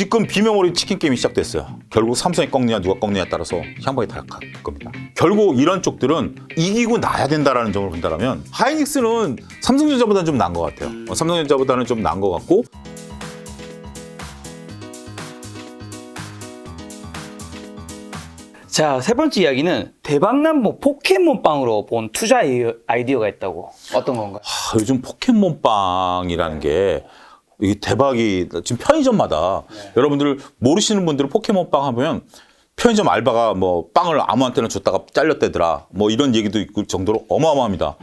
지금 비메모리 치킨 게임이 시작됐어요. 결국 삼성이 꺾느냐 누가 꺾느냐에 따라서 향방이 다 갈 겁니다. 결국 이런 쪽들은 이기고 나야 된다라는 점을 본다면 하이닉스는 삼성전자보다는 좀 나은 것 같아요. 삼성전자보다는 좀 나은 것 같고 자, 세 번째 이야기는 대박난 뭐 포켓몬빵으로 본 투자 아이디어가 있다고. 어떤 건가요? 요즘 포켓몬빵이라는 게 이게 대박이 지금 편의점마다 여러분들 모르시는 분들은 포켓몬빵 하면 편의점 알바가 뭐 빵을 아무한테나 줬다가 잘렸대더라 뭐 이런 얘기도 있고 정도로 어마어마합니다.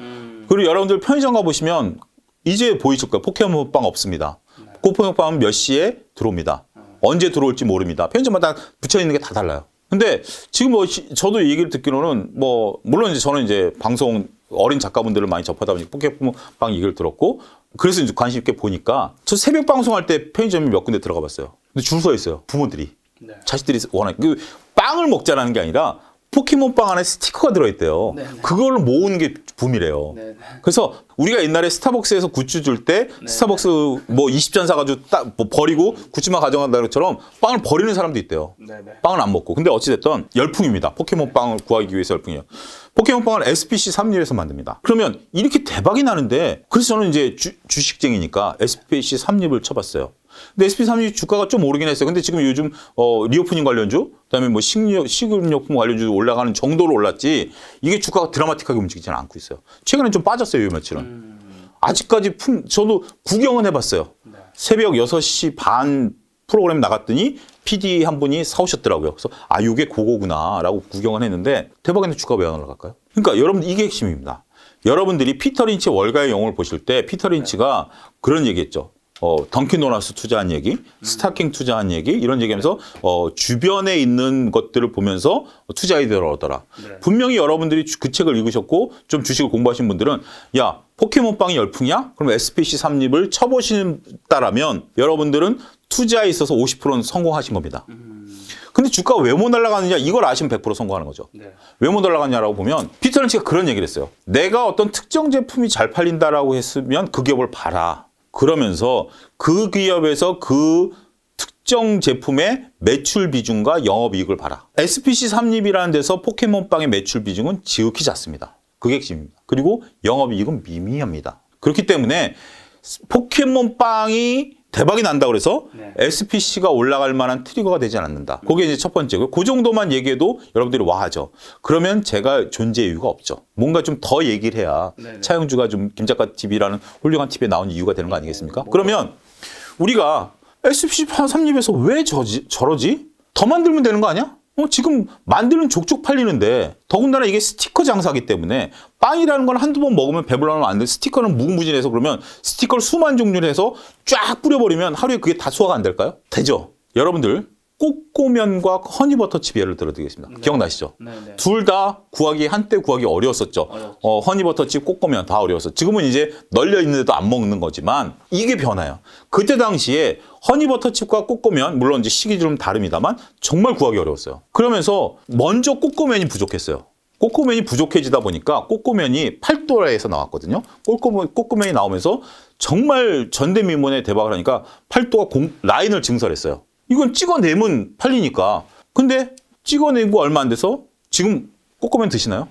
그리고 여러분들 편의점 가보시면 이제 보이실 거예요. 포켓몬빵 없습니다. 포켓몬빵은 몇 시에 들어옵니다. 언제 들어올지 모릅니다. 편의점마다 붙여있는 게 다 달라요. 근데 지금 뭐 저도 얘기를 듣기로는 뭐 물론 이제 저는 이제 방송 어린 작가분들을 많이 접하다 보니까 포켓몬빵 얘기를 들었고 그래서 이제 관심 있게 보니까 저 새벽 방송할 때 편의점이 몇 군데 들어가 봤어요. 근데 줄 서 있어요. 부모들이. 네. 자식들이 원하는 그 빵을 먹자라는 게 아니라 포켓몬빵 안에 스티커가 들어있대요. 네. 그걸 모으는 게 붐이래요. 네. 그래서 우리가 옛날에 스타벅스에서 굿즈 줄 때 스타벅스 뭐 20잔 사가지고 딱 뭐 버리고 굿즈만 가져간다는 것처럼 빵을 버리는 사람도 있대요. 빵을 안 먹고. 근데 어찌됐든 열풍입니다. 포켓몬빵을 구하기 위해서 열풍이에요. 포켓몬빵을 SPC 삼립에서 만듭니다. 그러면 이렇게 대박이 나는데 그래서 저는 이제 주식쟁이니까 SPC 삼립을 쳐봤어요. 근데 SP 삼립 주가가 좀 오르긴 했어요. 근데 지금 요즘 리오프닝 관련주, 그다음에 뭐 식료품 관련주 올라가는 정도로 올랐지 이게 주가가 드라마틱하게 움직이지는 않고 있어요. 최근에 좀 빠졌어요, 요 며칠은. 아직까지 저도 구경은 해봤어요. 새벽 6시 반 프로그램 나갔더니 PD 한 분이 사오셨더라고요. 그래서 이게 그거구나라고 구경은 했는데 대박인데 주가가 왜 안 올라갈까요? 그러니까 여러분 이게 핵심입니다. 여러분들이 피터 린치의 월가의 영웅을 보실 때 피터 린치가 그런 얘기했죠. 던킨 도너츠 투자한 얘기, 스타킹 투자한 얘기 이런 얘기하면서 주변에 있는 것들을 보면서 투자 아이디어를 얻어라. 분명히 여러분들이 그 책을 읽으셨고 좀 주식을 공부하신 분들은 야 포켓몬빵이 열풍이야? 그럼 SPC 삼립을 쳐보신다라면 여러분들은 투자에 있어서 50%는 성공하신 겁니다. 근데 주가가 왜 못 날아가느냐 이걸 아시면 100% 성공하는 거죠. 왜 못 날아가냐라고 보면 피터 린치가 그런 얘기를 했어요. 내가 어떤 특정 제품이 잘 팔린다라고 했으면 그 기업을 봐라. 그러면서 그 기업에서 그 특정 제품의 매출 비중과 영업이익을 봐라. SPC 삼립이라는 데서 포켓몬빵의 매출 비중은 지극히 작습니다. 그게 핵심입니다. 그리고 영업이익은 미미합니다. 그렇기 때문에 포켓몬빵이 대박이 난다고 그래서 SPC가 올라갈 만한 트리거가 되지 않는다. 그게 이제 첫 번째고요. 그 정도만 얘기해도 여러분들이 와 하죠. 그러면 제가 존재 이유가 없죠. 뭔가 좀 더 얘기를 해야 차영주가 좀 김작가 TV라는 훌륭한 TV에 나온 이유가 되는 거 아니겠습니까? 그러면 우리가 SPC 삼립에서 왜 저러지? 더 만들면 되는 거 아니야? 지금 만들면 족족 팔리는데 더군다나 이게 스티커 장사기 때문에 빵이라는 건 한두 번 먹으면 배불러면 안 돼. 스티커는 무궁무진해서 그러면 스티커를 수만 종류를 해서 쫙 뿌려버리면 하루에 그게 다 소화가 안 될까요? 되죠. 여러분들 꼬꼬면과 허니버터칩 예를 들어드리겠습니다. 기억나시죠? 둘 다 한때 구하기 어려웠었죠. 허니버터칩, 꼬꼬면 다 어려웠어. 지금은 이제 널려 있는데도 안 먹는 거지만 이게 변화요. 그때 당시에 허니버터칩과 꼬꼬면 물론 이제 시기 좀 다릅니다만 정말 구하기 어려웠어요. 그러면서 먼저 꼬꼬면이 부족했어요. 꼬꼬면이 부족해지다 보니까 꼬꼬면이 8도라에서 나왔거든요. 꼬꼬면이 나오면서 정말 전대미문의 대박을 하니까 8도가 라인을 증설했어요. 이건 찍어내면 팔리니까. 근데 찍어내고 얼마 안 돼서 지금 꼬꼬면 드시나요?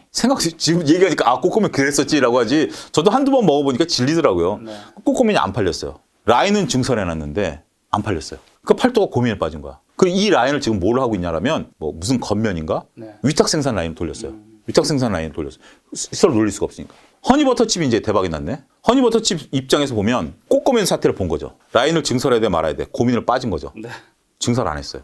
지금 얘기하니까 꼬꼬면 그랬었지라고 하지. 저도 한두 번 먹어보니까 질리더라고요. 꼬꼬면이 안 팔렸어요. 라인은 증설해놨는데 안 팔렸어요. 그 8도가 고민에 빠진 거야. 이 라인을 지금 뭘 하고 있냐라면 뭐 무슨 겉면인가? 위탁 생산 라인을 돌렸어요. 위탁 생산 라인을 돌렸어요. 서로 놀릴 수가 없으니까. 허니버터칩이 이제 대박이 났네. 허니버터칩 입장에서 보면 꼬꼬면 사태를 본 거죠. 라인을 증설해야 돼 말아야 돼. 고민을 빠진 거죠. 증설 안 했어요.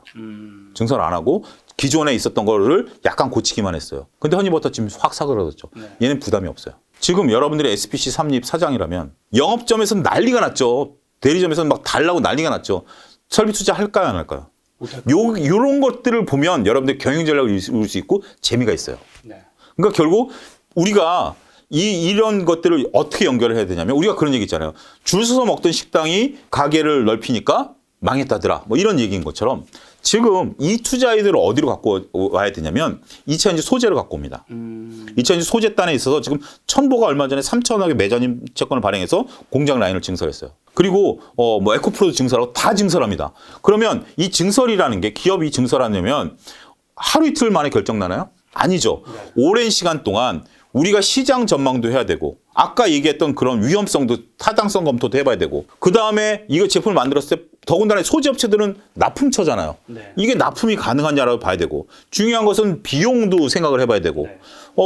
증설 안 하고 기존에 있었던 거를 약간 고치기만 했어요. 근데 허니버터칩이 확 사그라졌죠. 얘는 부담이 없어요. 지금 여러분들이 SPC 삼립 사장이라면 영업점에서는 난리가 났죠. 대리점에서는 막 달라고 난리가 났죠. 설비 투자 할까요, 안 할까요? 요런 것들을 보면 여러분들 경영 전략을 이룰 수 있고 재미가 있어요. 그러니까 결국 우리가 이런 것들을 어떻게 연결을 해야 되냐면 우리가 그런 얘기 있잖아요. 줄 서서 먹던 식당이 가게를 넓히니까 망했다더라. 뭐 이런 얘기인 것처럼 지금 이 투자 아이디어를 어디로 갖고 와야 되냐면 이차전지 소재를 갖고 옵니다. 이차전지 소재단에 있어서 지금 첨보가 얼마 전에 3천억의 매자님 채권을 발행해서 공장 라인을 증설했어요. 그리고 뭐 에코프로도 증설하고 다 증설합니다. 그러면 이 증설이라는 게 기업이 증설하려면 하루 이틀 만에 결정 나나요? 아니죠. 오랜 시간 동안 우리가 시장 전망도 해야 되고 아까 얘기했던 그런 위험성도 타당성 검토도 해봐야 되고 그다음에 이거 제품을 만들었을 때 더군다나 소재업체들은 납품처잖아요. 네. 이게 납품이 가능하냐라고 봐야 되고 중요한 것은 비용도 생각을 해봐야 되고 네.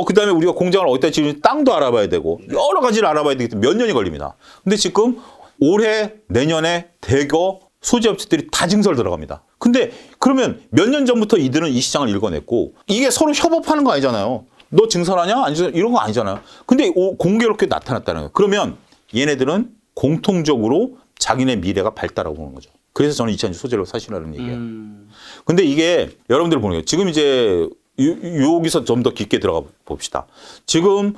그다음에 우리가 공장을 어디다 지으는지 땅도 알아봐야 되고 여러 가지를 알아봐야 되기 때문에 몇 년이 걸립니다. 근데 지금 올해 내년에 대거 소재업체들이 다 증설 들어갑니다. 근데 그러면 몇 년 전부터 이들은 이 시장을 읽어냈고 이게 서로 협업하는 거 아니잖아요. 너 증설하냐? 아니, 이런 거 아니잖아요. 근데 공교롭게 나타났다는 거예요. 그러면 얘네들은 공통적으로 자기네 미래가 밝다라고 보는 거죠. 그래서 저는 이차전지 소재로 사시라는 얘기예요. 근데 이게 여러분들 보는 거예요. 지금 이제 여기서 좀 더 깊게 들어가 봅시다. 지금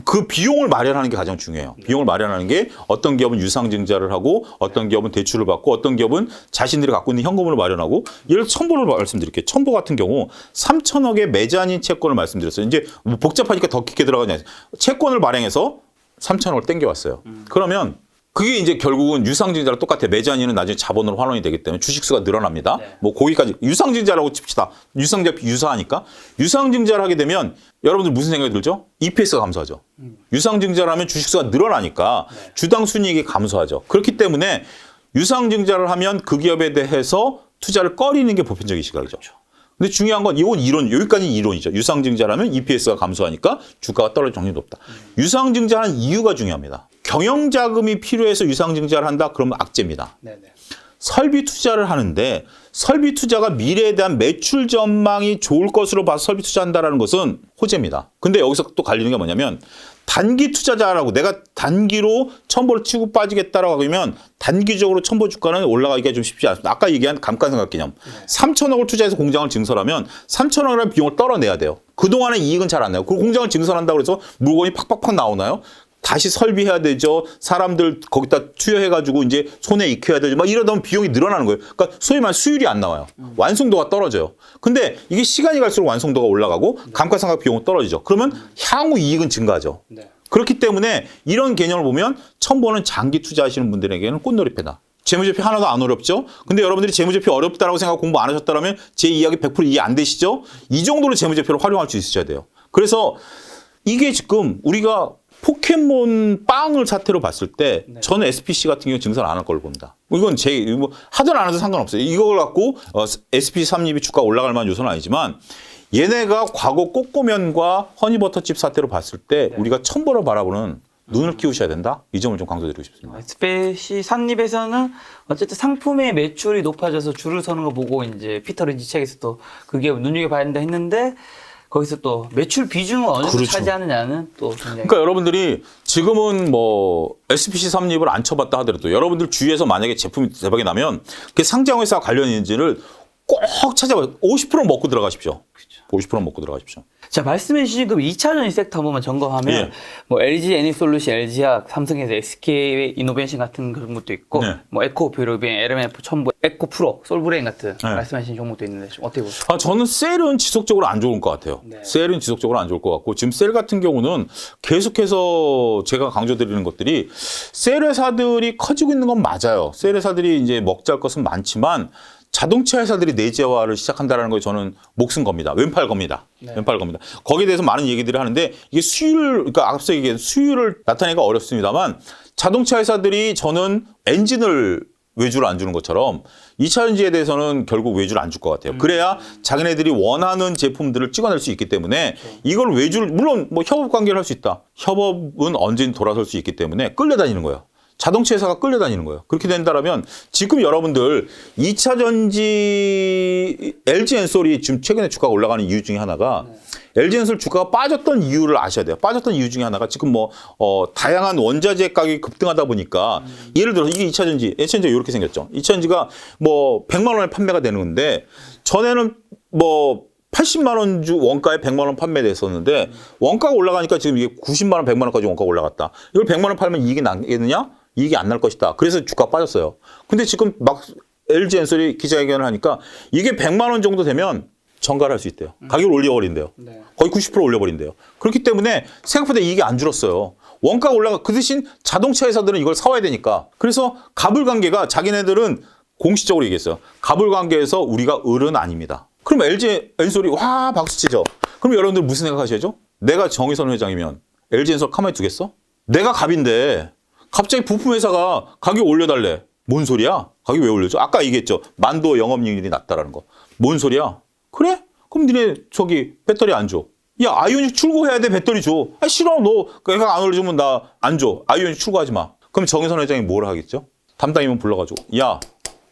그 비용을 마련하는 게 가장 중요해요. 비용을 마련하는 게 어떤 기업은 유상증자를 하고 어떤 기업은 대출을 받고 어떤 기업은 자신들이 갖고 있는 현금으로 마련하고 예를 들어 첨보를 말씀드릴게요. 첨보 같은 경우 3천억의 매자닌 채권을 말씀드렸어요. 이제 뭐 복잡하니까 더 깊게 들어가냐. 채권을 발행해서 3천억을 땡겨왔어요. 그러면 그게 이제 결국은 유상증자랑 똑같아요. 매자니는 나중에 자본으로 환원이 되기 때문에 주식수가 늘어납니다. 네. 뭐 거기까지 유상증자라고 칩시다. 유상증자 유사하니까 유상증자를 하게 되면 여러분들 무슨 생각이 들죠? EPS가 감소하죠. 유상증자를 하면 주식수가 늘어나니까 네. 주당 순이익이 감소하죠. 그렇기 때문에 유상증자를 하면 그 기업에 대해서 투자를 꺼리는 게 보편적인 시각이죠. 그렇죠. 근데 중요한 건 이건 이론, 여기까지는 이론이죠. 유상증자라면 EPS가 감소하니까 주가가 떨어질 확률이 높다. 유상증자하는 이유가 중요합니다. 경영자금이 필요해서 유상증자를 한다? 그러면 악재입니다. 네네. 설비 투자를 하는데 설비 투자가 미래에 대한 매출 전망이 좋을 것으로 봐서 설비 투자한다는 것은 호재입니다. 근데 여기서 또 갈리는 게 뭐냐면 단기 투자자라고 내가 단기로 첨보를 치고 빠지겠다라고 하면 단기적으로 첨보 주가는 올라가기가 좀 쉽지 않습니다. 아까 얘기한 감가상각 개념. 3천억을 투자해서 공장을 증설하면 3천억이라는 비용을 떨어내야 돼요. 그동안은 이익은 잘 안 나요. 그 공장을 증설한다고 해서 물건이 팍팍팍 나오나요? 다시 설비해야 되죠. 사람들 거기다 투여해가지고 이제 손에 익혀야 되죠. 막 이러다 보면 비용이 늘어나는 거예요. 그러니까 소위 말해 수율이 안 나와요. 완성도가 떨어져요. 근데 이게 시간이 갈수록 완성도가 올라가고 감가상각 비용은 떨어지죠. 그러면 향후 이익은 증가하죠. 네. 그렇기 때문에 이런 개념을 보면 첨보는 장기 투자하시는 분들에게는 꽃놀이패다. 재무제표 하나도 안 어렵죠? 근데 여러분들이 재무제표 어렵다라고 생각하고 공부 안 하셨다면 제 이야기 100% 이해 안 되시죠? 이 정도로 재무제표를 활용할 수 있으셔야 돼요. 그래서 이게 지금 우리가 포켓몬 빵을 사태로 봤을 때 저는 SPC 같은 경우 증설 안 할 걸로 봅니다. 이건 뭐 하든 안 하든 상관없어요. 이걸 갖고 SPC 삼립이 주가 올라갈 만한 요소는 아니지만 얘네가 과거 꼬꼬면과 허니버터칩 사태로 봤을 때 우리가 첨보로 바라보는 눈을 키우셔야 된다. 이 점을 좀 강조드리고 싶습니다. SPC 산립에서는 어쨌든 상품의 매출이 높아져서 줄을 서는 거 보고 이제 피터 린치 책에서도 그게 눈여겨봐야 된다 했는데 거기서 또 매출 비중을 어느 정도 그렇죠. 차지하느냐는 또 굉장히 그러니까 여러분들이 지금은 뭐 SPC 삼립을 안 쳐봤다 하더라도 여러분들 주위에서 만약에 제품이 대박이 나면 그 상장회사 관련 있는지를 꼭 찾아봐요. 50% 먹고 들어가십시오. 그렇죠. 50% 먹고 들어가십시오. 자, 말씀해 주신 그 2차전지 섹터 한번 점검하면 예. 뭐 LG 애니솔루션, LG학, 삼성에서 SK 이노베이션 같은 그런 것도 있고 네. 뭐 에코 뷰로빈, LMF, 첨보, 에코프로, 솔브레인 같은 네. 말씀하신 종목도 있는데 좀 어떻게 보세요? 저는 셀은 지속적으로 안 좋을 것 같아요. 네. 셀은 지속적으로 안 좋을 것 같고 지금 셀 같은 경우는 계속해서 제가 강조드리는 것들이 셀 회사들이 커지고 있는 건 맞아요. 셀 회사들이 이제 먹잘 것은 많지만 자동차 회사들이 내재화를 시작한다는 걸 저는 목숨 겁니다. 왼팔 겁니다. 네. 왼팔 겁니다. 거기에 대해서 많은 얘기들을 하는데 이게 수율, 그러니까 앞서 얘기한 수율을 나타내기가 어렵습니다만 자동차 회사들이 저는 엔진을 외주를 안 주는 것처럼 2차전지에 대해서는 결국 외주를 안 줄 것 같아요. 그래야 자기네들이 원하는 제품들을 찍어낼 수 있기 때문에 이걸 외주를, 물론 뭐 협업 관계를 할 수 있다. 협업은 언제든 돌아설 수 있기 때문에 끌려다니는 거예요. 자동차 회사가 끌려다니는 거예요. 그렇게 된다면 지금 여러분들 2차전지 LG엔솔이 지금 최근에 주가가 올라가는 이유 중에 하나가 LG엔솔 주가가 빠졌던 이유를 아셔야 돼요. 빠졌던 이유 중에 하나가 지금 뭐 다양한 원자재 가격이 급등하다 보니까 예를 들어서 이게 2차전지가 이렇게 생겼죠. 2차전지가 뭐 100만 원에 판매가 되는 건데 전에는 뭐 80만 원 주 원가에 100만 원 판매됐었는데 원가가 올라가니까 지금 이게 90만 원, 100만 원까지 원가가 올라갔다. 이걸 100만 원 팔면 이익이 나겠느냐? 이익이 안 날 것이다. 그래서 주가가 빠졌어요. 근데 지금 막 LG 엔솔이 기자회견을 하니까 이게 100만 원 정도 되면 정가할 수 있대요. 가격을 올려버린대요. 네. 거의 90% 올려버린대요. 그렇기 때문에 생각보다 이익이 안 줄었어요. 원가가 올라가 그 대신 자동차 회사들은 이걸 사와야 되니까. 그래서 가불관계가 자기네들은 공식적으로 얘기했어요. 가불관계에서 우리가 을은 아닙니다. 그럼 LG 엔솔이 와 박수치죠. 그럼 여러분들 무슨 생각하셔야죠? 내가 정의선 회장이면 LG 엔솔 가만히 두겠어? 내가 갑인데 갑자기 부품 회사가 가격 올려달래. 뭔 소리야? 가격 왜 올려줘? 아까 얘기했죠. 만도 영업이익률이 낮다라는 거. 뭔 소리야? 그래? 그럼 니네 저기 배터리 안 줘. 야 아이오닉 출고해야 돼. 배터리 줘. 아 싫어. 너 내가 안 올려주면 나 안 줘. 아이오닉 출고하지 마. 그럼 정의선 회장이 뭘 하겠죠? 담당이면 불러가지고 야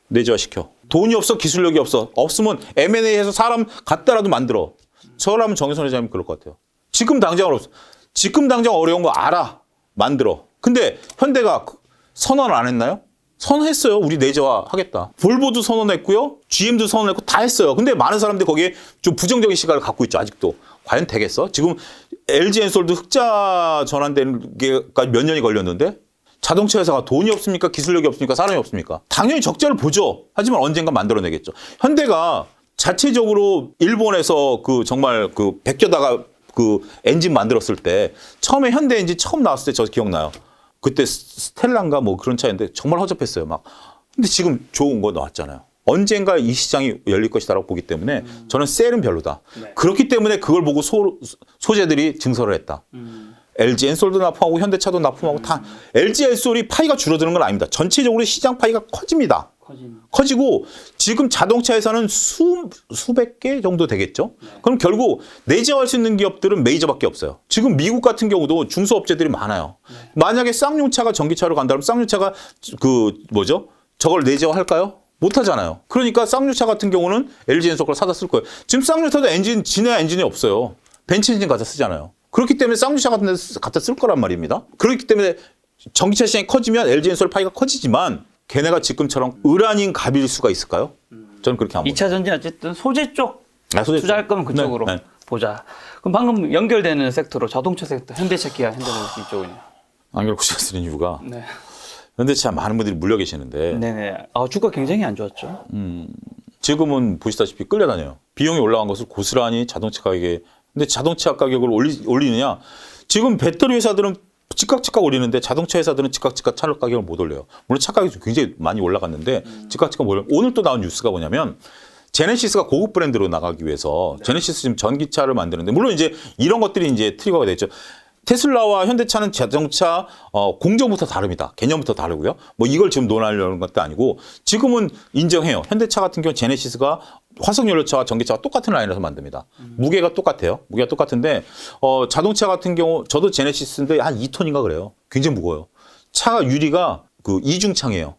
내재화 시켜. 돈이 없어. 기술력이 없어. 없으면 M&A 해서 사람 갖다라도 만들어. 저라면 정의선 회장님 그럴 것 같아요. 지금 당장 어렵어. 지금 당장 어려운 거 알아. 만들어. 근데 현대가 선언을 안 했나요? 선언했어요. 우리 내재화 하겠다. 볼보도 선언했고요. GM도 선언했고 다 했어요. 근데 많은 사람들이 거기에 좀 부정적인 시각을 갖고 있죠. 아직도. 과연 되겠어? 지금 LG 엔솔도 흑자 전환되는 게까지 몇 년이 걸렸는데 자동차 회사가 돈이 없습니까? 기술력이 없습니까? 사람이 없습니까? 당연히 적자를 보죠. 하지만 언젠가 만들어내겠죠. 현대가 자체적으로 일본에서 그 정말 그 베껴다가 그 엔진 만들었을 때 처음에 현대 엔진 처음 나왔을 때 저 기억나요. 그때 스텔라인가 뭐 그런 차인데 정말 허접했어요. 막. 근데 지금 좋은 거 나왔잖아요. 언젠가 이 시장이 열릴 것이다라고 보기 때문에 저는 셀은 별로다. 네. 그렇기 때문에 그걸 보고 소재들이 증설을 했다. LG 엔솔도 납품하고 현대차도 납품하고 다 LG 엔솔이 파이가 줄어드는 건 아닙니다. 전체적으로 시장 파이가 커집니다. 커지고 지금 자동차 회사는 수백 개 정도 되겠죠. 네. 그럼 결국 내재화할 수 있는 기업들은 메이저밖에 없어요. 지금 미국 같은 경우도 중소업체들이 많아요. 네. 만약에 쌍용차가 전기차로 간다면 쌍용차가 그 뭐죠? 저걸 내재화할까요? 못 하잖아요. 그러니까 쌍용차 같은 경우는 LG 엔솔 걸 사다 쓸 거예요. 지금 쌍용차도 엔진 진해 엔진이 없어요. 벤츠 엔진 갖다 쓰잖아요. 그렇기 때문에 쌍용차 같은 데 갖다 쓸 거란 말입니다. 그렇기 때문에 전기차 시장이 커지면 LG 엔솔 파이가 커지지만 걔네가 지금처럼 을 아닌 갑일 수가 있을까요? 저는 그렇게 안 봅니다. 2차 전지 어쨌든 소재 쪽 소재 투자할 거면 그쪽으로 네, 네. 보자. 그럼 방금 연결되는 섹터로 자동차 섹터, 현대차, 기아, 현대모비스 이쪽은요? 안 결코 쓰는 이유가 네. 현대차 많은 분들이 물려 계시는데 네네. 아, 주가 굉장히 안 좋았죠. 지금은 보시다시피 끌려다녀요. 비용이 올라간 것을 고스란히 자동차 가격에 근데 자동차 가격을 올리느냐? 지금 배터리 회사들은 즉각 올리는데 자동차 회사들은 즉각 차 가격을 못 올려요. 물론 차 가격이 굉장히 많이 올라갔는데 즉각 못 올려요. 오늘 또 나온 뉴스가 뭐냐면 제네시스가 고급 브랜드로 나가기 위해서 제네시스 지금 전기차를 만드는데 물론 이제 이런 것들이 이제 트리거가 됐죠. 테슬라와 현대차는 자동차 공정부터 다릅니다. 개념부터 다르고요. 뭐 이걸 지금 논하려는 것도 아니고 지금은 인정해요. 현대차 같은 경우 제네시스가 화석연료차와 전기차가 똑같은 라인에서 만듭니다. 무게가 똑같아요. 무게가 똑같은데 자동차 같은 경우 저도 제네시스인데 한 2톤인가 그래요. 굉장히 무거워요. 차가 유리가 그 이중창이에요.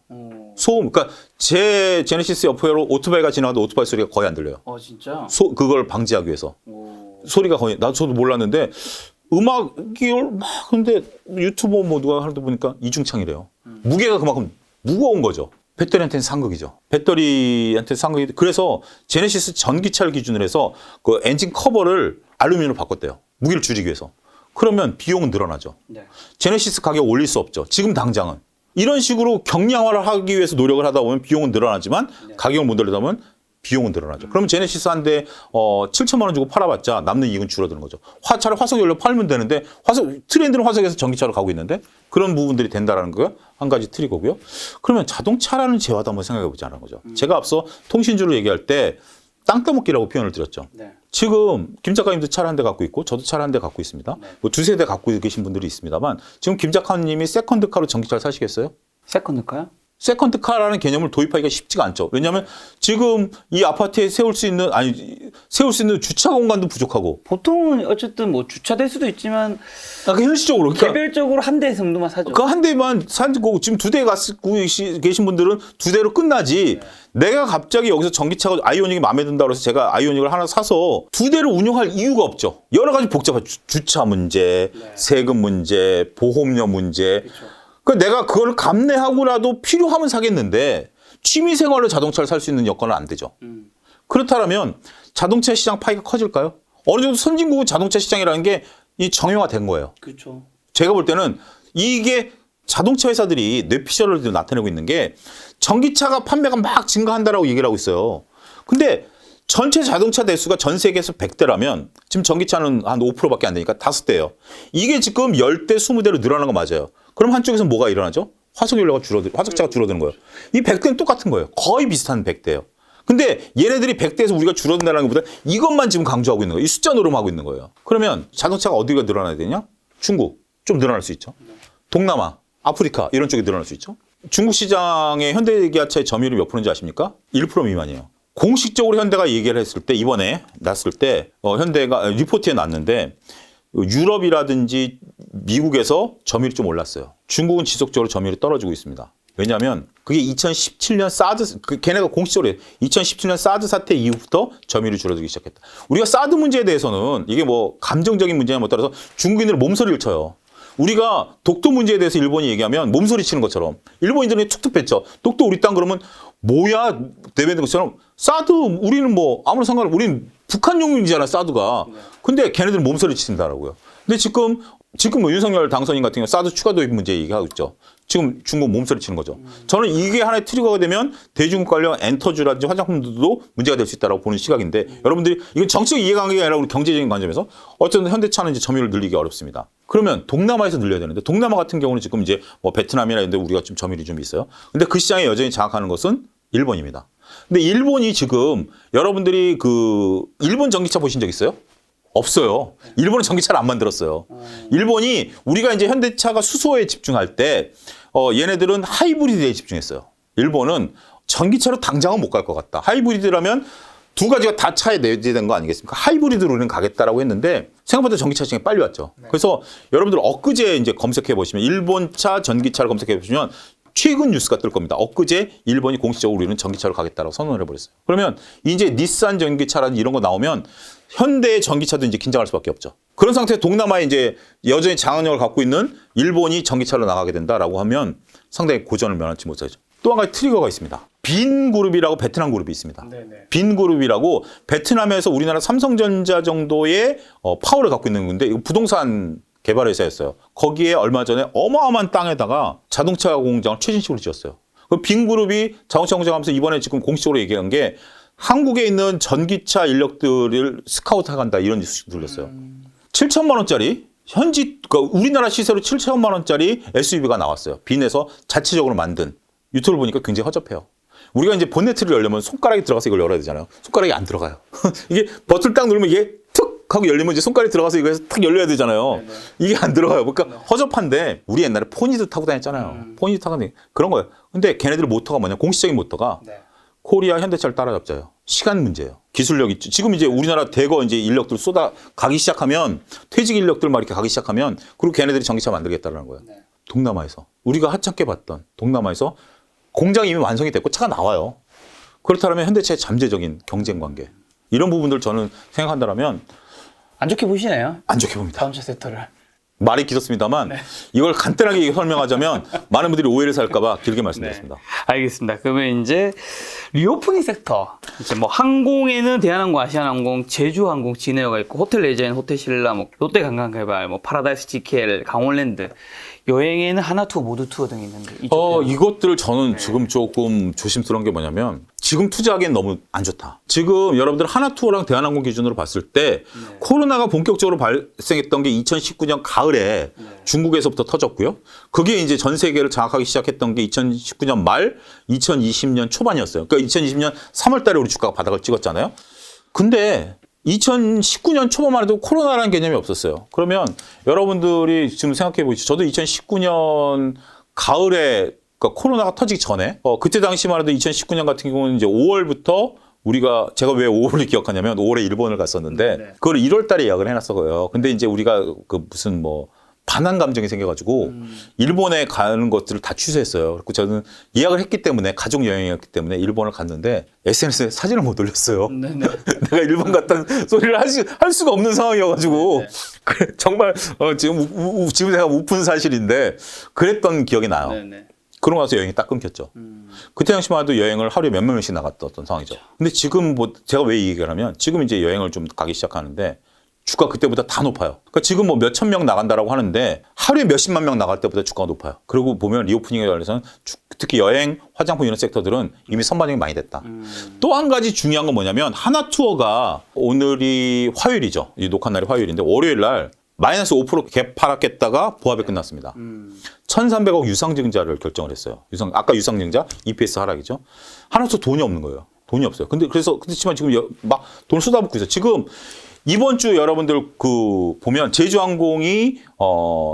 소음, 그러니까 제 제네시스 옆으로 오토바이가 지나가도 오토바이 소리가 거의 안 들려요. 진짜? 그걸 방지하기 위해서. 소리가 거의 저도 몰랐는데 음악이 막 근데 유튜버 뭐 누가 하다 보니까 이중창이래요. 무게가 그만큼 무거운 거죠. 배터리한테는 상극이죠. 배터리한테 상극이 그래서 제네시스 전기차를 기준으로 해서 그 엔진 커버를 알루미늄으로 바꿨대요. 무게를 줄이기 위해서. 그러면 비용은 늘어나죠. 네. 제네시스 가격 올릴 수 없죠. 지금 당장은. 이런 식으로 경량화를 하기 위해서 노력을 하다 보면 비용은 늘어나지만 가격을 못 올리다 보면 비용은 늘어나죠. 그러면 제네시스 한 대 7천만 원 주고 팔아봤자 남는 이익은 줄어드는 거죠. 차를 화석연료 팔면 되는데 트렌드는 화석에서 전기차로 가고 있는데 그런 부분들이 된다라는 거 한 가지 트리거고요. 그러면 자동차라는 재화도 한번 생각해 보자는 거죠. 제가 앞서 통신주를 얘기할 때 땅 따먹기라고 표현을 드렸죠. 네. 지금 김 작가님도 차를 한 대 갖고 있고 저도 차를 한 대 갖고 있습니다. 네. 뭐 두세 대 갖고 계신 분들이 있습니다만 지금 김 작가님이 세컨드카로 전기차를 사시겠어요? 세컨드카요? 세컨드카라는 개념을 도입하기가 쉽지가 않죠. 왜냐하면 지금 이 아파트에 세울 수 있는 주차 공간도 부족하고. 보통은 어쨌든 뭐 주차될 수도 있지만 현실적으로 그러니까 개별적으로 한 대 정도만 사죠. 그 한 대만 사고 지금 두 대 갖고 계신 분들은 두 대로 끝나지. 내가 갑자기 여기서 전기차가 아이오닉이 마음에 든다고 해서 제가 아이오닉을 하나 사서 두 대를 운영할 이유가 없죠. 여러 가지 복잡한 주차 문제, 세금 문제, 보험료 문제. 그렇죠. 그러니까 내가 그걸 감내하고라도 필요하면 사겠는데 취미생활로 자동차를 살 수 있는 여건은 안 되죠. 그렇다면 자동차 시장 파이가 커질까요? 어느 정도 선진국은 자동차 시장이라는 게 이 정형화된 거예요. 그렇죠. 제가 볼 때는 이게 자동차 회사들이 뇌피셜을 나타내고 있는 게 전기차가 판매가 막 증가한다라고 얘기를 하고 있어요. 근데 전체 자동차 대수가 전 세계에서 100대라면 지금 전기차는 한 5%밖에 안 되니까 5대예요. 이게 지금 10대, 20대로 늘어나는 거 맞아요. 그럼 한쪽에서 뭐가 일어나죠? 화석연료가 화석차가 줄어드는 거예요. 이 100대는 똑같은 거예요. 거의 비슷한 100대예요. 근데 얘네들이 100대에서 우리가 줄어든다는 것보다 이것만 지금 강조하고 있는 거예요. 이 숫자 노름하고 있는 거예요. 그러면 자동차가 어디가 늘어나야 되냐? 중국. 좀 늘어날 수 있죠. 동남아, 아프리카 이런 쪽에 늘어날 수 있죠. 중국 시장의 현대기아차의 점유율이 몇 프로인지 아십니까? 1% 미만이에요. 공식적으로 현대가 얘기를 했을 때 이번에 났을 때 현대가 리포트에 났는데 유럽이라든지 미국에서 점유율이 좀 올랐어요. 중국은 지속적으로 점유율이 떨어지고 있습니다. 왜냐하면 그게 2017년 사드, 걔네가 공식적으로 2017년 사드 사태 이후부터 점유율이 줄어들기 시작했다. 우리가 사드 문제에 대해서는 이게 뭐 감정적인 문제냐 못 따라서 중국인들은 몸소리를 쳐요. 우리가 독도 문제에 대해서 일본이 얘기하면 몸소리 치는 것처럼 일본인들은 툭툭 뺐죠. 독도 우리 땅 그러면 뭐야 내뱉는 것처럼 사드 우리는 뭐 아무런 상관없고 우리는 북한용이잖아 사드가. 근데 걔네들은 몸소리 친다라고요. 근데 지금 뭐 윤석열 당선인 같은 경우 사드 추가 도입 문제 얘기하고 있죠. 지금 중국 몸소리 치는 거죠. 저는 이게 하나의 트리거가 되면 대중국 관련 엔터주라든지 화장품들도 문제가 될 수 있다고 보는 시각인데 여러분들이 이건 정치적 이해관계가 아니라 우리 경제적인 관점에서 어쨌든 현대차는 이제 점유율을 늘리기 어렵습니다. 그러면 동남아에서 늘려야 되는데 동남아 같은 경우는 지금 이제 뭐 베트남이나 이런 데 우리가 좀 점유율이 좀 있어요. 근데 그 시장에 여전히 장악하는 것은 일본입니다. 근데 일본이 지금 여러분들이 그 일본 전기차 보신 적 있어요? 없어요. 일본은 전기차를 안 만들었어요. 일본이 우리가 이제 현대차가 수소에 집중할 때 얘네들은 하이브리드에 집중했어요. 일본은 전기차로 당장은 못 갈 것 같다. 하이브리드라면 두 가지가 다 차에 내재된 거 아니겠습니까? 하이브리드로 우리는 가겠다라고 했는데 생각보다 전기차 시장이 빨리 왔죠. 그래서 여러분들 엊그제 이제 검색해 보시면 일본차 전기차를 검색해 보시면 최근 뉴스가 뜰 겁니다. 엊그제 일본이 공식적으로 우리는 전기차로 가겠다라고 선언을 해버렸어요. 그러면 이제 닛산 전기차라든지 이런 거 나오면 현대의 전기차도 이제 긴장할 수밖에 없죠. 그런 상태에서 동남아에 이제 여전히 장악력을 갖고 있는 일본이 전기차로 나가게 된다라고 하면 상당히 고전을 면하지 못하죠. 또 한 가지 트리거가 있습니다. 빈 그룹이라고 베트남 그룹이 있습니다. 네네. 빈 그룹이라고 베트남에서 우리나라 삼성전자 정도의 파워를 갖고 있는 건데 이거 부동산 개발 회사였어요. 거기에 얼마 전에 어마어마한 땅에다가 자동차 공장을 최신식으로 지었어요. 그 빈 그룹이 자동차 공장하면서 이번에 지금 공식적으로 얘기한 게 한국에 있는 전기차 인력들을 스카우트한다 이런 뉴스 들렸어요. 7천만 원짜리 그러니까 우리나라 시세로 7천만 원짜리 SUV가 나왔어요. 빈에서 자체적으로 만든. 유튜브를 보니까 굉장히 허접해요. 우리가 이제 본네트를 열려면 손가락이 들어가서 이걸 열어야 되잖아요. 손가락이 안 들어가요. 이게 버튼을 딱 누르면 이게 툭 하고 열리면 이제 손가락이 들어가서 이거에서 탁 열려야 되잖아요. 네네. 이게 안 들어가요. 그러니까 허접한데 우리 옛날에 포니도 타고 다녔잖아요. 포니도 타고 다니 그런 거예요. 근데 걔네들 모터가 뭐냐? 공식적인 모터가 코리아 현대차를 따라잡자요. 시간 문제예요. 기술력 있죠. 지금 이제 우리나라 대거 이제 인력들 쏟아 가기 시작하면 퇴직 인력들 막 이렇게 가기 시작하면 그리고 걔네들이 전기차 만들겠다라는 거예요. 동남아에서 우리가 하찮게 봤던 동남아에서 공장이 이미 완성이 됐고 차가 나와요. 그렇다면 현대차의 잠재적인 경쟁 관계 이런 부분들 저는 생각한다면 안 좋게 보시네요. 안 좋게 봅니다. 자동차 섹터를. 말이 길었습니다만 이걸 간단하게 설명하자면 많은 분들이 오해를 살까 봐 길게 말씀드렸습니다. 알겠습니다. 그러면 이제 리오프닝 섹터. 이제 뭐 항공에는 대한항공, 아시아나항공, 제주항공, 진에어가 있고 호텔 레저에는 호텔신라, 뭐 롯데관광개발, 뭐 파라다이스 GKL, 강원랜드. 여행에는 하나투어, 모두투어 등이 있는데 이것들을 저는 지금 조금 조심스러운 게 뭐냐면 지금 투자하기엔 너무 안 좋다. 지금 여러분들 하나투어랑 대한항공 기준으로 봤을 때 코로나가 본격적으로 발생했던 게 2019년 가을에 중국에서부터 터졌고요. 그게 이제 전 세계를 장악하기 시작했던 게 2019년 말, 2020년 초반이었어요. 그러니까 2020년 3월 달에 우리 주가가 바닥을 찍었잖아요. 근데 2019년 초반만 해도 코로나라는 개념이 없었어요. 그러면 여러분들이 지금 생각해 보시죠. 저도 2019년 가을에 그러니까 코로나가 터지기 전에 그때 당시만 해도 2019년 같은 경우는 이제 5월부터 제가 왜 5월을 기억하냐면 5월에 일본을 갔었는데 그걸 1월 달에 예약을 해놨어요. 근데 이제 우리가 그 무슨 뭐 반한 감정이 생겨가지고 일본에 가는 것들을 다 취소했어요. 그리고 저는 예약을 했기 때문에 가족 여행이었기 때문에 일본을 갔는데 SNS에 사진을 못 올렸어요. 내가 일본 갔다는 소리를 할 수가 없는 상황이어가지고 정말 지금 제가 우픈 사실인데 그랬던 기억이 나요. 그러고 나서 여행이 딱 끊겼죠. 그때 당시만 해도 여행을 하루에 몇몇 명씩 나갔던 상황이죠. 근데 지금 뭐 제가 왜 이 얘기를 하면 지금 이제 여행을 좀 가기 시작하는데 주가 그때보다 다 높아요. 그러니까 지금 뭐 몇천 명 나간다라고 하는데 하루에 몇십만 명 나갈 때보다 주가가 높아요. 그리고 보면 리오프닝에 관해서는 특히 여행, 화장품 이런 sek터들은 이미 선반영이 많이 됐다. 또 한 가지 중요한 건 뭐냐면 하나투어가 오늘이 화요일이죠. 이 녹화 날이 화요일인데 월요일 날 마이너스 5% 갭 팔았겠다가 보합이 끝났습니다. 1,300억 유상증자를 결정을 했어요. 아까 유상증자, EPS 하락이죠. 하나투어 돈이 없는 거예요. 돈이 없어요. 그렇지만 지금 막 돈을 쏟아붓고 있어요. 지금 이번 주 여러분들 보면 제주항공이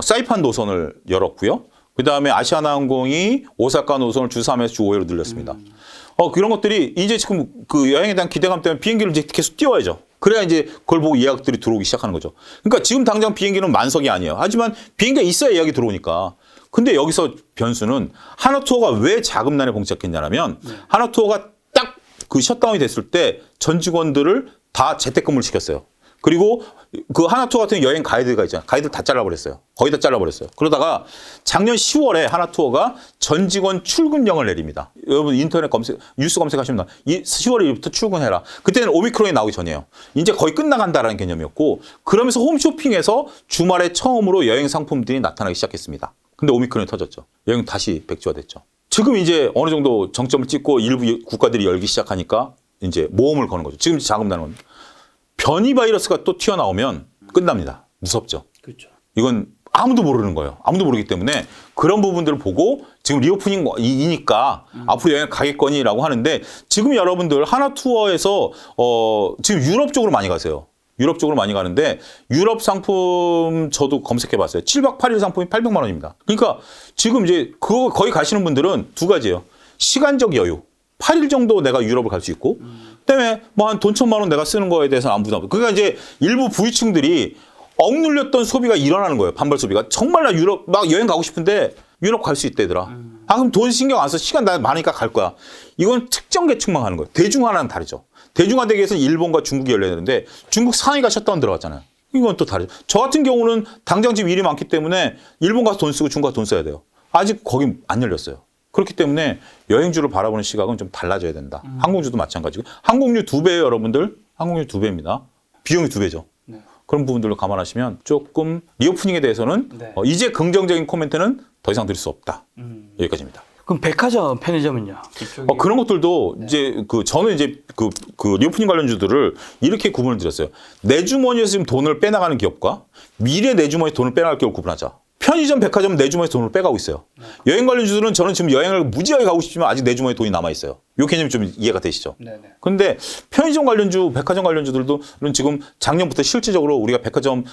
사이판 노선을 열었고요. 그 다음에 아시아나항공이 오사카 노선을 주 3에서 주 5회로 늘렸습니다. 그런 것들이 이제 지금 그 여행에 대한 기대감 때문에 비행기를 이제 계속 띄워야죠. 그래야 이제 그걸 보고 예약들이 들어오기 시작하는 거죠. 그러니까 지금 당장 비행기는 만석이 아니에요. 하지만 비행기가 있어야 예약이 들어오니까. 근데 여기서 변수는 하나투어가 왜 자금난에 봉착했냐면 하나투어가 딱 그 셧다운이 됐을 때 전 직원들을 다 재택근무를 시켰어요. 그리고 그 하나투어 같은 여행 가이드가 있잖아요. 가이드 다 잘라버렸어요. 거의 다 잘라버렸어요. 그러다가 작년 10월에 하나투어가 전 직원 출근령을 내립니다. 여러분 인터넷 뉴스 검색하시면 10월 1일부터 출근해라. 그때는 오미크론이 나오기 전이에요. 이제 거의 끝나간다라는 개념이었고 그러면서 홈쇼핑에서 주말에 처음으로 여행 상품들이 나타나기 시작했습니다. 근데 오미크론이 터졌죠. 여행 다시 백지화됐죠. 지금 이제 어느 정도 정점을 찍고 일부 국가들이 열기 시작하니까 이제 모험을 거는 거죠. 지금 자금 나는 겁니다. 변이 바이러스가 또 튀어나오면 끝납니다. 무섭죠. 그렇죠. 이건 아무도 모르는 거예요. 아무도 모르기 때문에 그런 부분들을 보고 지금 리오프닝이니까 앞으로 여행 가겠거니라고 하는데 지금 여러분들 하나투어에서 지금 유럽 쪽으로 많이 가세요. 유럽 쪽으로 많이 가는데 유럽 상품 저도 검색해봤어요. 7박 8일 상품이 800만 원입니다. 그러니까 지금 이제 그거 거기 가시는 분들은 두 가지예요. 시간적 여유. 8일 정도 내가 유럽을 갈 수 있고 그다음에 뭐 한 돈 1,000만 원 내가 쓰는 거에 대해서는 아무 부담 없고 그러니까 이제 일부 부유층들이 억눌렸던 소비가 일어나는 거예요. 반발 소비가. 정말 나 유럽 막 여행 가고 싶은데 유럽 갈 수 있다 얘들아. 그럼 돈 신경 안 써. 시간 나 많으니까 갈 거야. 이건 특정 계층만 하는 거예요. 대중화는 다르죠. 대중화되기 위해서는 일본과 중국이 열려야 되는데 중국 상하이가 셧다운 들어갔잖아요. 이건 또 다르죠. 저 같은 경우는 당장 지금 일이 많기 때문에 일본 가서 돈 쓰고 중국 가서 돈 써야 돼요. 아직 거기 안 열렸어요. 그렇기 때문에 여행주를 바라보는 시각은 좀 달라져야 된다. 항공주도 마찬가지고. 항공료 2배예요, 여러분들. 항공료 2배입니다. 비용이 2배죠. 네. 그런 부분들로 감안하시면 조금 리오프닝에 대해서는 네. 이제 긍정적인 코멘트는 더 이상 드릴 수 없다. 여기까지입니다. 그럼 백화점, 편의점은요? 그런 것들도 이제 저는 이제 그 리오프닝 관련주들을 이렇게 구분을 드렸어요. 내 주머니에서 지금 돈을 빼나가는 기업과 미래 내 주머니에서 돈을 빼나갈 기업을 구분하자. 편의점, 백화점 내 주머니에서 돈을 빼가고 있어요. 여행 관련주들은 저는 지금 여행을 무지하게 가고 싶지만 아직 내 주머니에 돈이 남아있어요. 이 개념이 좀 이해가 되시죠? 네네. 그런데 편의점 관련주, 백화점 관련주들도 지금 작년부터 실질적으로 우리가 백화점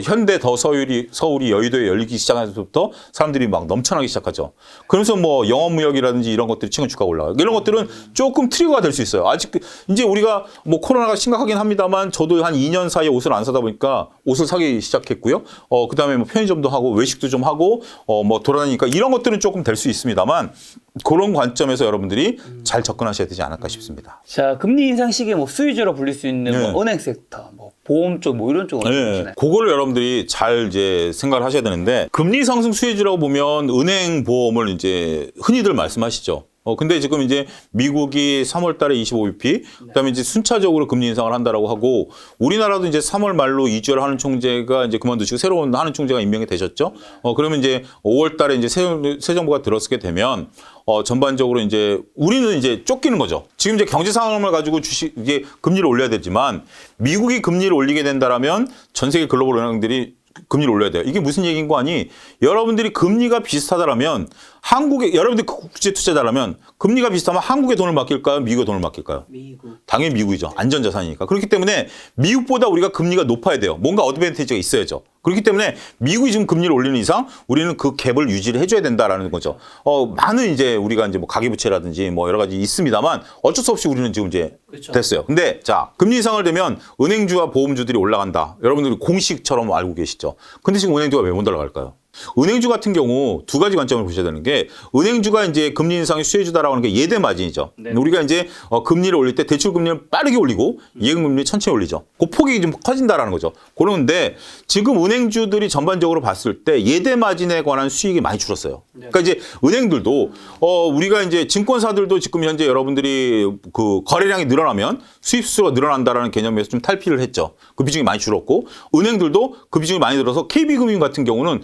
현대 더 서울이 여의도에 열리기 시작하면서부터 사람들이 막 넘쳐나기 시작하죠. 그러면서 뭐 영업무역이라든지 이런 것들이 최근 주가가 올라가요. 이런 것들은 조금 트리거가 될 수 있어요. 아직 이제 우리가 뭐 코로나가 심각하긴 합니다만 저도 한 2년 사이에 옷을 안 사다 보니까 옷을 사기 시작했고요. 그다음에 뭐 편의점도 하고 외식도 좀 하고 뭐 돌아다니니까 이런 것들은 조금 될 수 있습니다만 그런 관점에서 여러분들이 잘 접근하셔야 되지 않을까 싶습니다. 자, 금리 인상 시기에 뭐 수혜주로 불릴 수 있는 네. 뭐 은행 섹터, 뭐 보험 쪽, 뭐 이런 쪽은 어떻게 보시나요? 그거를 여러분들이 잘 이제 생각을 하셔야 되는데 금리 상승 수혜주라고 보면 은행 보험을 이제 흔히들 말씀하시죠. 근데 지금 이제 미국이 3월 달에 25bp, 그다음에 이제 순차적으로 금리 인상을 한다라고 하고 우리나라도 이제 3월 말로 이주열 하는 총재가 이제 그만두시고 새로운 하는 총재가 임명이 되셨죠. 그러면 이제 5월 달에 이제 새 정부가 들어서게 되면 전반적으로 이제 우리는 이제 쫓기는 거죠. 지금 이제 경제 상황을 가지고 이게 금리를 올려야 되지만 미국이 금리를 올리게 된다라면 전 세계 글로벌 은행들이 금리를 올려야 돼요. 이게 무슨 얘기인 거 아니? 여러분들이 금리가 비슷하다라면 여러분들이 국제 투자자라면 금리가 비슷하면 한국에 돈을 맡길까요? 미국에 돈을 맡길까요? 미국. 당연히 미국이죠. 안전자산이니까. 그렇기 때문에 미국보다 우리가 금리가 높아야 돼요. 뭔가 어드밴티지가 있어야죠. 그렇기 때문에 미국이 지금 금리를 올리는 이상 우리는 그 갭을 유지를 해줘야 된다라는 거죠. 많은 이제 우리가 이제 뭐 가계부채라든지 뭐 여러 가지 있습니다만 어쩔 수 없이 우리는 지금 이제 그렇죠. 됐어요. 근데 자, 금리 인상을 되면 은행주와 보험주들이 올라간다. 여러분들이 공식처럼 알고 계시죠. 근데 지금 은행주가 왜 못 올라갈까요? 은행주 같은 경우 두 가지 관점을 보셔야 되는 게 은행주가 이제 금리 인상의 수혜주다라고 하는 게 예대 마진이죠. 네. 우리가 이제 금리를 올릴 때 대출 금리를 빠르게 올리고 예금 금리 천천히 올리죠. 그 폭이 좀 커진다라는 거죠. 그런데 지금 은행주들이 전반적으로 봤을 때 예대 마진에 관한 수익이 많이 줄었어요. 그러니까 이제 은행들도 우리가 이제 증권사들도 지금 현재 여러분들이 그 거래량이 늘어나면 수입수가 늘어난다라는 개념에서 좀 탈피를 했죠. 그 비중이 많이 줄었고 은행들도 그 비중이 많이 들어서 KB금융 같은 경우는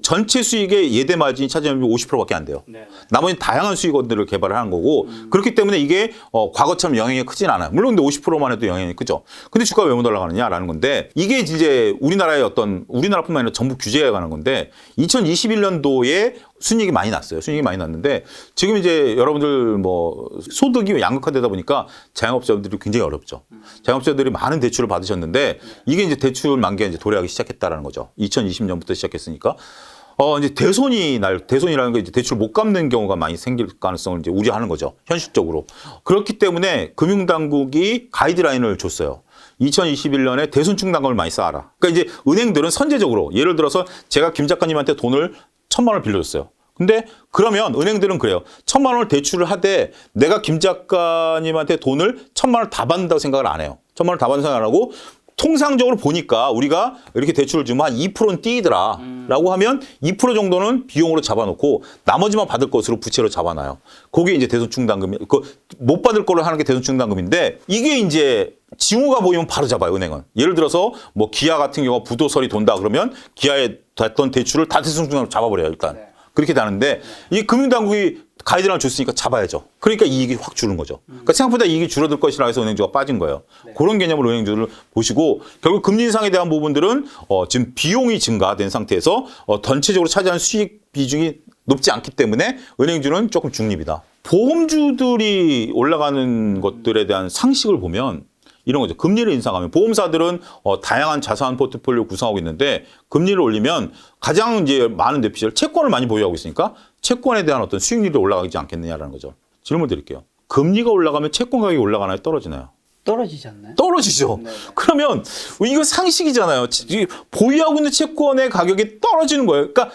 전체 수익의 예대 마진이 차지하면 50%밖에 안 돼요. 네. 나머지 다양한 수익원들을 개발을 하는 거고 그렇기 때문에 이게 과거처럼 영향이 크진 않아요. 물론 근데 50%만 해도 영향이 크죠. 근데 주가가 왜 못 올라가느냐라는 건데 이게 이제 우리나라의 우리나라뿐만 아니라 전부 규제에 관한 건데 2021년도에 순이익이 많이 났어요. 순이익이 많이 났는데 지금 이제 여러분들 뭐 소득이 양극화되다 보니까 자영업자들이 굉장히 어렵죠. 자영업자들이 많은 대출을 받으셨는데 이게 이제 대출 만기가 이제 도래하기 시작했다라는 거죠. 2020년부터 시작했으니까. 이제 대손이라는 게 이제 대출 못 갚는 경우가 많이 생길 가능성을 이제 우려하는 거죠. 현실적으로. 그렇기 때문에 금융당국이 가이드라인을 줬어요. 2021년에 대손 충당금을 많이 쌓아라. 그러니까 이제 은행들은 선제적으로 예를 들어서 제가 김 작가님한테 돈을 1,000만 원을 빌려줬어요. 근데 그러면 은행들은 그래요. 1,000만 원을 대출을 하되 내가 김 작가님한테 돈을 1,000만 원을 다 받는다고 생각을 안 해요. 1,000만 원을 다 받는 생각을 안 하고 통상적으로 보니까 우리가 이렇게 대출을 주면 한 2%는 띄더라 라고 하면 2% 정도는 비용으로 잡아놓고 나머지만 받을 것으로 부채로 잡아놔요. 그게 이제 대손충당금이 못 받을 거로 하는 게 대손충당금인데 이게 이제 징후가 보이면 바로 잡아요. 은행은. 예를 들어서 뭐 기아 같은 경우 부도설이 돈다 그러면 기아에 됐던 대출을 다 대손충당금으로 잡아버려요. 일단. 네. 그렇게 되는데 이 금융당국이 가이드라인을 줬으니까 잡아야죠. 그러니까 이익이 확 줄은 거죠. 그러니까 생각보다 이익이 줄어들 것이라 해서 은행주가 빠진 거예요. 네. 그런 개념으로 은행주를 보시고 결국 금리 인상에 대한 부분들은 지금 비용이 증가된 상태에서 전체적으로 차지하는 수익 비중이 높지 않기 때문에 은행주는 조금 중립이다. 보험주들이 올라가는 것들에 대한 상식을 보면 이런 거죠. 금리를 인상하면 보험사들은 다양한 자산 포트폴리오 구성하고 있는데 금리를 올리면 가장 이제 많은 뇌피셜 채권을 많이 보유하고 있으니까 채권에 대한 어떤 수익률이 올라가지 않겠느냐라는 거죠. 질문 드릴게요. 금리가 올라가면 채권 가격이 올라가나요? 떨어지나요? 떨어지지 않나요? 떨어지죠. 네. 그러면 이거 상식이잖아요. 보유하고 있는 채권의 가격이 떨어지는 거예요. 그러니까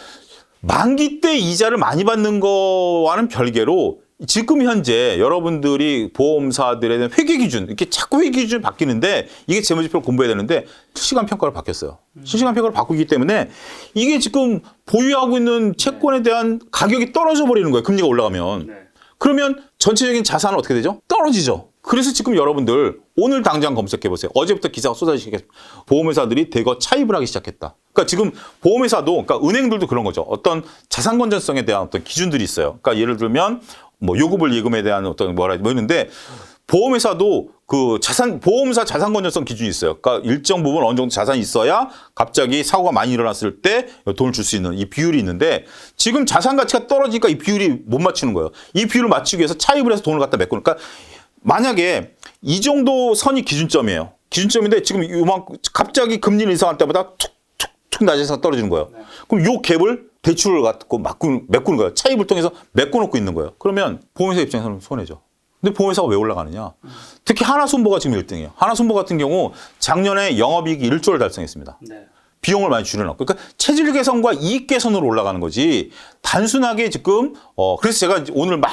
만기 때 이자를 많이 받는 거와는 별개로 지금 현재 여러분들이 보험사들에 대한 회계 기준, 이렇게 자꾸 회계 기준이 바뀌는데 이게 재무지표를 공부해야 되는데 실시간 평가로 바뀌었어요. 실시간 평가로 바꾸기 때문에 이게 지금 보유하고 있는 채권에 대한 가격이 떨어져 버리는 거예요. 금리가 올라가면. 네. 그러면 전체적인 자산은 어떻게 되죠? 떨어지죠. 그래서 지금 여러분들 오늘 당장 검색해 보세요. 어제부터 기사가 쏟아지게 보험회사들이 대거 차입을 하기 시작했다. 그러니까 지금 보험회사도, 그러니까 은행들도 그런 거죠. 어떤 자산 건전성에 대한 어떤 기준들이 있어요. 그러니까 예를 들면 뭐 요금을 예금에 대한 어떤 뭐 있는데 보험회사도 그 보험사 자산 건전성 기준이 있어요. 그러니까 일정 부분 어느 정도 자산이 있어야 갑자기 사고가 많이 일어났을 때 돈을 줄 수 있는 이 비율이 있는데 지금 자산 가치가 떨어지니까 이 비율이 못 맞추는 거예요. 이 비율을 맞추기 위해서 차입을 해서 돈을 갖다 메꾸는. 그러니까 만약에 이 정도 선이 기준점이에요. 기준점인데 지금 이만큼 갑자기 금리를 인상할 때마다 툭툭툭 낮아서 떨어지는 거예요. 네. 그럼 요 갭을 대출을 갖고 메꾸는 거예요. 차입을 통해서 메꿔놓고 있는 거예요. 그러면 보험회사 입장에서는 손해죠. 근데 보험회사가 왜 올라가느냐? 특히 하나손보가 지금 1등이에요. 하나손보 같은 경우 작년에 영업이익이 1조를 달성했습니다. 네. 비용을 많이 줄여놨고. 그러니까 체질 개선과 이익 개선으로 올라가는 거지. 단순하게 지금, 그래서 제가 오늘 막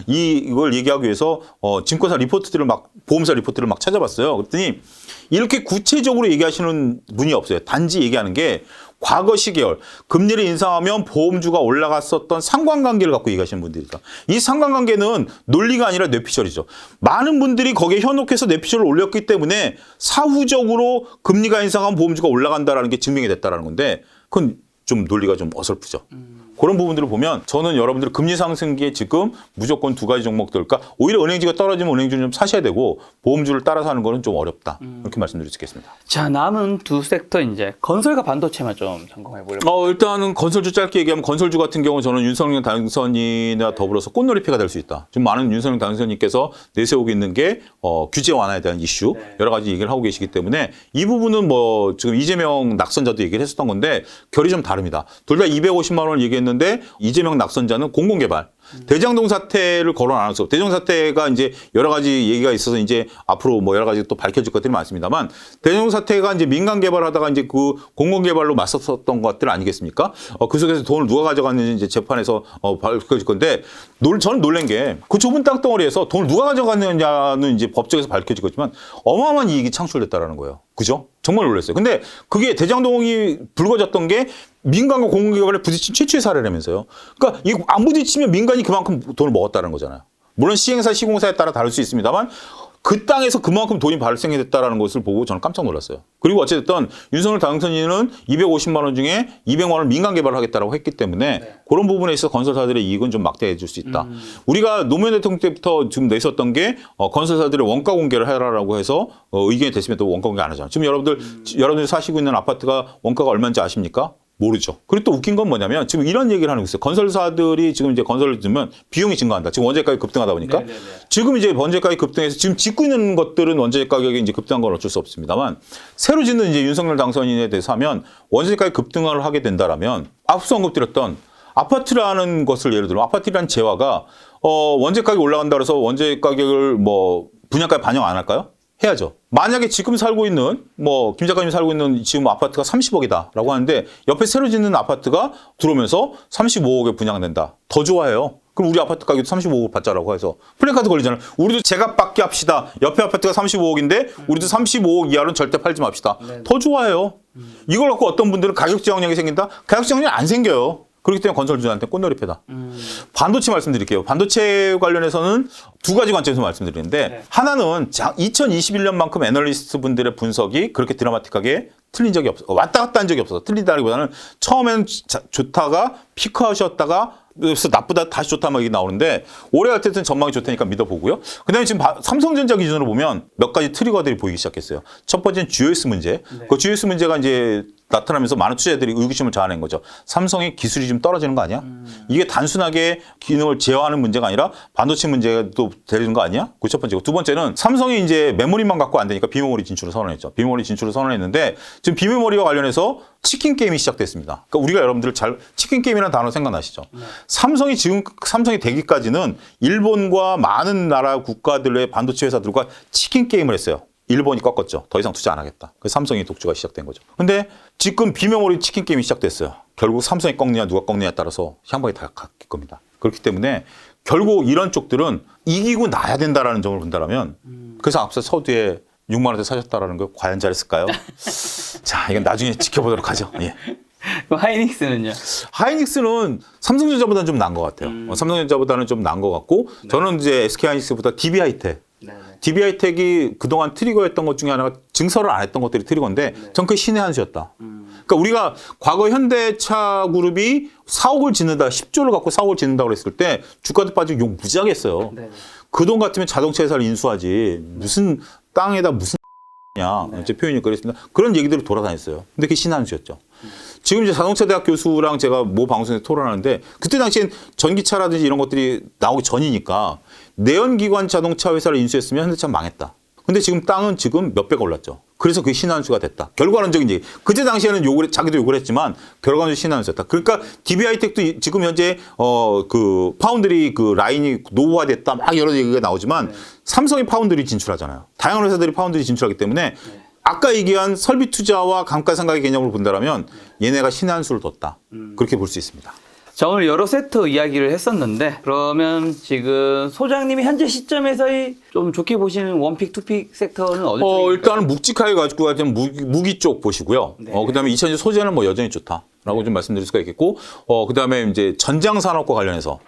이걸 얘기하기 위해서, 증권사 리포트들을 보험사 리포트를 막 찾아봤어요. 그랬더니 이렇게 구체적으로 얘기하시는 분이 없어요. 단지 얘기하는 게 과거 시계열, 금리를 인상하면 보험주가 올라갔었던 상관관계를 갖고 얘기하시는 분들이다. 이 상관관계는 논리가 아니라 뇌피셜이죠. 많은 분들이 거기에 현혹해서 뇌피셜을 올렸기 때문에 사후적으로 금리가 인상하면 보험주가 올라간다라는 게 증명이 됐다라는 건데 그건 좀 논리가 좀 어설프죠. 그런 부분들을 보면 저는 여러분들 금리 상승기에 지금 무조건 두 가지 종목들, 그러니까 오히려 은행주가 떨어지면 은행주는 좀 사셔야 되고 보험주를 따라서 하는 거는 좀 어렵다. 이렇게 말씀드릴 수 있겠습니다. 자, 남은 두 섹터 이제 건설과 반도체만 좀 점검해 보려고. 일단은 건설주 짧게 얘기하면 건설주 같은 경우 저는 윤석열 당선인과 더불어서 꽃놀이패가 될 수 있다. 지금 많은 윤석열 당선인께서 내세우고 있는 게 규제 완화에 대한 이슈 네. 여러 가지 얘기를 하고 계시기 때문에 이 부분은 뭐 지금 이재명 낙선자도 얘기를 했었던 건데 결이 좀 다릅니다. 둘 다 250만 원을 얘기했는데 있는데 이재명 낙선자는 공공개발. 대장동 사태를 거론 안 했어. 대장동 사태가 이제 여러 가지 얘기가 있어서 이제 앞으로 뭐 여러 가지 또 밝혀질 것들이 많습니다만 대장동 사태가 이제 민간 개발하다가 이제 그 공공 개발로 맞섰었던 것들 아니겠습니까? 그 속에서 돈을 누가 가져갔는지 이제 재판에서 밝혀질 건데 저는 놀란 게 그 좁은 땅덩어리에서 돈을 누가 가져갔느냐는 이제 법정에서 밝혀질 거지만 어마어마한 이익이 창출됐다라는 거예요. 그죠? 정말 놀랐어요. 근데 그게 대장동이 불거졌던 게 민간과 공공개발에 부딪힌 최초의 사례라면서요. 그러니까 이거 안 부딪히면 민간이 그만큼 돈을 먹었다는 거잖아요. 물론 시행사, 시공사에 따라 다를 수 있습니다만 그 땅에서 그만큼 돈이 발생했다라는 것을 보고 저는 깜짝 놀랐어요. 그리고 어쨌든 윤석열 당선인은 250만 원 중에 200만 원을 민간 개발을 하겠다라고 했기 때문에 네. 그런 부분에 있어서 건설사들의 이익은 좀 막대해질 수 있다. 우리가 노무현 대통령 때부터 지금 냈었던 게 건설사들의 원가 공개를 해라라고 해서 의견이 됐으면 또 원가 공개 안 하잖아요. 지금 여러분들이 사시고 있는 아파트가 원가가 얼마인지 아십니까? 모르죠. 그리고 또 웃긴 건 뭐냐면 지금 이런 얘기를 하는 거 있어요. 건설사들이 지금 이제 건설을 들면 비용이 증가한다. 지금 원재 가격이 급등하다 보니까 네네네. 지금 이제 원재 가격이 급등해서 지금 짓고 있는 것들은 원재 가격이 이제 급등한 건 어쩔 수 없습니다만 새로 짓는 이제 윤석열 당선인에 대해서 하면 원재 가격 급등을 하게 된다라면 앞서 언급드렸던 아파트라는 것을 예를 들면 아파트라는 재화가 원재 가격이 올라간다 그래서 원재 가격을 뭐 분양가에 반영 안 할까요? 해야죠. 만약에 지금 살고 있는 김 작가님 살고 있는 지금 아파트가 30억이다라고 하는데 옆에 새로 짓는 아파트가 들어오면서 35억에 분양된다. 더 좋아해요. 그럼 우리 아파트 가격도 35억 받자라고 해서 플래카드 걸리잖아요. 우리도 제값받기 합시다. 옆에 아파트가 35억인데 우리도 35억 이하로는 절대 팔지 맙시다. 더 좋아해요. 이걸 갖고 어떤 분들은 가격 저항력이 생긴다? 가격 저항력이 안 생겨요. 그렇기 때문에 건설주한테 꽃놀이패다. 반도체 말씀드릴게요. 반도체 관련해서는 두 가지 관점에서 말씀드리는데 네. 하나는 2021년만큼 애널리스트 분들의 분석이 그렇게 드라마틱하게 틀린 적이 없어. 왔다 갔다 한 적이 없어서 틀리다기보다는 처음에는 좋다가 피크아웃이었다가 그래서 나쁘다 다시 좋다 막 이게 나오는데 올해 어쨌든 전망이 좋다니까 믿어보고요. 그다음에 지금 삼성전자 기준으로 보면 몇 가지 트리거들이 보이기 시작했어요. 첫 번째는 GOS 문제. 네. 그 GOS 문제가 이제 나타나면서 많은 투자자들이 의구심을 자아낸 거죠. 삼성의 기술이 좀 떨어지는 거 아니야? 이게 단순하게 기능을 제어하는 문제가 아니라 반도체 문제가 또 되는 거 아니야? 그 첫 번째고 두 번째는 삼성이 이제 메모리만 갖고 안 되니까 비메모리 진출을 선언했죠. 비메모리 진출을 선언했는데 지금 비메모리와 관련해서 치킨 게임이 시작됐습니다. 그러니까 우리가 여러분들 치킨 게임이라는 단어 생각나시죠? 네. 삼성이 되기까지는 일본과 많은 나라 국가들의 반도체 회사들과 치킨 게임을 했어요. 일본이 꺾었죠. 더 이상 투자 안 하겠다. 그래서 삼성이 독주가 시작된 거죠. 근데 지금 비메모리 치킨 게임이 시작됐어요. 결국 삼성이 꺾느냐 누가 꺾느냐에 따라서 향방이 다 바뀔 겁니다. 그렇기 때문에 결국 이런 쪽들은 이기고 나야 된다라는 점을 본다면 그래서 앞서 서두에 6만 원대 사셨다라는 거 과연 잘했을까요? 자, 이건 나중에 지켜보도록 하죠. 예. 그럼 하이닉스는요? 하이닉스는 삼성전자보다는 좀 나은 것 같아요. 삼성전자보다는 좀 나은 것 같고 네. 저는 이제 SK하이닉스보다 DB하이텍. DB하이텍이 그동안 트리거였던 것 중에 하나가 증설을 안 했던 것들이 트리거인데 전 그게 신의 한 수였다. 그러니까 우리가 과거 현대차 그룹이 4억을 짓는다, 10조를 갖고 4억을 짓는다고 그랬을 때 주가도 빠지고 욕 무지하게 했어요. 그 돈 같으면 자동차 회사를 인수하지 무슨 땅에다 무슨 냐 제 표현이 그랬습니다. 그런 얘기들이 돌아다녔어요. 근데 그게 신의 한 수였죠. 지금 이제 자동차 대학 교수랑 제가 모 방송에서 토론하는데 그때 당시엔 전기차라든지 이런 것들이 나오기 전이니까 내연기관 자동차 회사를 인수했으면 현대차 망했다. 근데 지금 땅은 지금 몇 배가 올랐죠. 그래서 그게 신한수가 됐다. 결과론적인 얘기. 그때 당시에는 자기도 욕을 했지만 결과는 신한수였다. 그러니까 DB하이텍도 지금 현재 그 파운드리 그 라인이 노후화됐다. 막 여러 얘기가 나오지만 삼성이 파운드리 진출하잖아요. 다양한 회사들이 파운드리 진출하기 때문에 아까 얘기한 설비 투자와 감가상각의 개념으로 본다면 얘네가 신한수를 뒀다. 그렇게 볼 수 있습니다. 자, 오늘 여러 세트 이야기를 했었는데 그러면 지금 소장님이 현재 시점에서의 좀 좋게 보시는 원픽, 투픽 섹터는 어디 쪽입니까? 일단은 묵직하게 가지고 가면 무기 쪽 보시고요. 네. 그다음에 2020 소재는 뭐 여전히 좋다라고 좀 말씀드릴 수가 있겠고, 그다음에 이제 전장 산업과 관련해서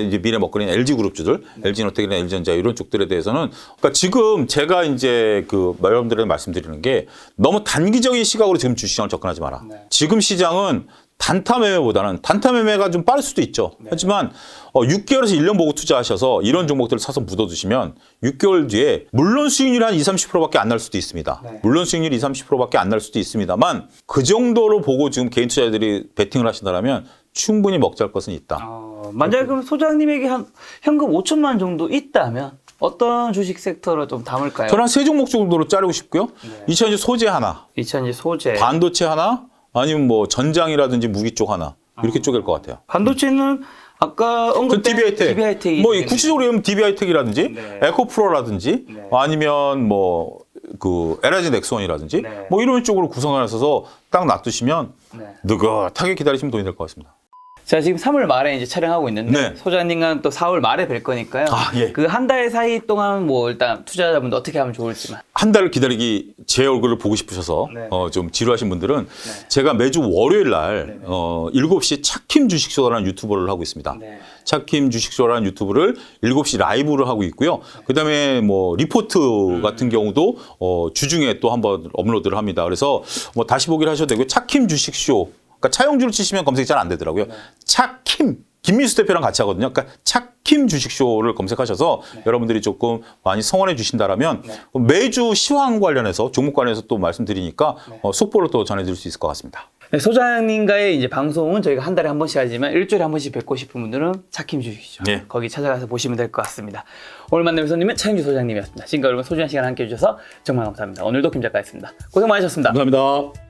이제 미래 먹거리는 LG 그룹주들, LG노텍이나 LG전자 이런 쪽들에 대해서는 그러니까 지금 제가 이제 여러분들에게 말씀드리는 게 너무 단기적인 시각으로 지금 주시장을 접근하지 마라. 지금 시장은 단타 매매가 좀 빠를 수도 있죠. 하지만 6개월에서 1년 보고 투자하셔서 이런 종목들을 사서 묻어두시면 6개월 뒤에 물론 수익률이 한 20-30%밖에 안 날 수도 있습니다. 물론 수익률이 20-30%밖에 안 날 수도 있습니다만 그 정도로 보고 지금 개인 투자자들이 베팅을 하신다면 충분히 먹잘 것은 있다. 만약에 그럼 소장님에게 한 현금 5천만 원 정도 있다면 어떤 주식 섹터를 좀 담을까요? 저는 한 세 종목 정도로 자르고 싶고요. 2020 소재 하나, 2020 소재, 반도체 하나, 아니면 뭐 전장이라든지 무기 쪽 하나. 이렇게 쪼갤 것 같아요. 반도체는 아까 그 언급된 DB하이텍, 뭐 구체적으로 얘기하면 DB하이텍이라든지 네. 에코프로라든지 네. 아니면 뭐 그 LG 넥스원이라든지 네. 뭐 이런 쪽으로 구성해서 딱 놔두시면 네. 느긋하게 기다리시면 돈이 될 것 같습니다. 제가 지금 3월 말에 이제 촬영하고 있는데 네. 소장님과 또 4월 말에 뵐 거니까요. 아, 예. 그 한 달 사이 동안 뭐 일단 투자자분들 어떻게 하면 좋을지만. 한 달을 기다리기 제 얼굴을 보고 싶으셔서 네. 좀 지루하신 분들은 제가 매주 월요일 날 7시 차킴 주식쇼라는 유튜버를 하고 있습니다. 네. 차킴 주식쇼라는 유튜브를 7시 라이브를 하고 있고요. 그다음에 뭐 리포트 같은 경우도 주중에 또 한번 업로드를 합니다. 그래서 뭐 다시 보기를 하셔도 되고요. 차킴 주식쇼. 그러니까 차용주를 치시면 검색이 잘 안 되더라고요. 차킴 김민수 대표랑 같이 하거든요. 그러니까 차킴 주식쇼를 검색하셔서 여러분들이 조금 많이 성원해 주신다라면 매주 시황 관련해서 종목 관련해서 또 말씀드리니까 속보를 또 전해드릴 수 있을 것 같습니다. 네, 소장님과의 이제 방송은 저희가 한 달에 한 번씩 하지만 일주일에 한 번씩 뵙고 싶은 분들은 차킴 주식쇼 네. 거기 찾아가서 보시면 될 것 같습니다. 오늘 만난 손님은 차용주 소장님이었습니다. 지금까지 여러분 소중한 시간 함께 해주셔서 정말 감사합니다. 오늘도 김 작가였습니다. 고생 많으셨습니다. 감사합니다.